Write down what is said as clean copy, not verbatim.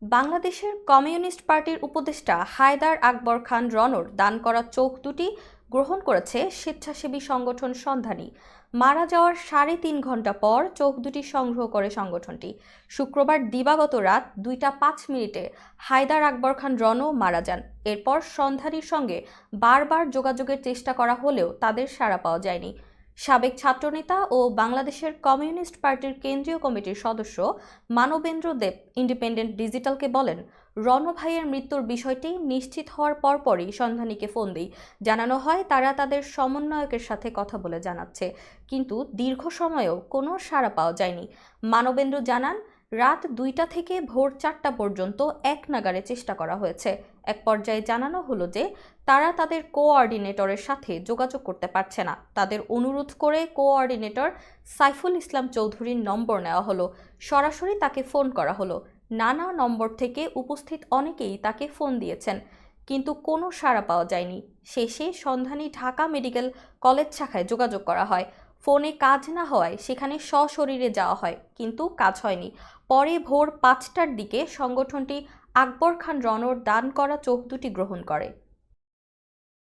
বাংলাদেশের কমিউনিস্ট পার্টির উপদেষ্টা হায়দার আকবর খান রনর দান করা চোখ দুটি গ্রহণ করেছে স্বেচ্ছাসেবী সংগঠন সন্ধানী। মারা যাওয়ার ৩.৫ ঘণ্টা পর চোখ দুটি সংগ্রহ করে সংগঠনটি। শুক্রবার দিবাগত রাত ২টা ৫ মিনিটে হায়দার আকবর খান রনও মারা যান। এরপর সন্ধানীর সঙ্গে বারবার যোগাযোগের চেষ্টা করা হলেও তাদের সাড়া পাওয়া যায়নি। সাবেক ছাত্রনেতা ও বাংলাদেশের কমিউনিস্ট পার্টির কেন্দ্রীয় কমিটির সদস্য মানবেন্দ্র দেব ইন্ডিপেন্ডেন্ট ডিজিটালকে বলেন, রণ ভাইয়ের মৃত্যুর বিষয়টি নিশ্চিত হওয়ার পরপরই সন্ধানীকে ফোন দেই। জানানো হয় তারা তাদের সমন্বয়কের সাথে কথা বলে জানাচ্ছে, কিন্তু দীর্ঘ সময়েও কোনো সাড়া পাওয়া যায়নি। মানবেন্দ্র জানান, রাত ২টা থেকে ভোর ৪টা পর্যন্ত এক নাগাড়ে চেষ্টা করা হয়েছে। এক পর্যায়ে জানানো হলো যে তারা তাদের কোঅর্ডিনেটরের সাথে যোগাযোগ করতে পারছে না। তাদের অনুরোধ করে কোঅর্ডিনেটর সাইফুল ইসলাম চৌধুরীর নম্বর নেওয়া হলো। সরাসরি তাকে ফোন করা হলো। নানা নম্বর থেকে উপস্থিত অনেকেই তাকে ফোন দিয়েছেন, কিন্তু কোনো সাড়া পাওয়া যায়নি। শেষে সন্ধানী ঢাকা মেডিকেল কলেজ শাখায় যোগাযোগ করা হয়। ফোনে কাজ না হওয়ায় সেখানে সশরীরে যাওয়া হয়, কিন্তু কাজ হয়নি। পরে ভোর ৫টার দিকে সংগঠনটি আকবর খান রনর দান করা চোখ দুটি গ্রহণ করে।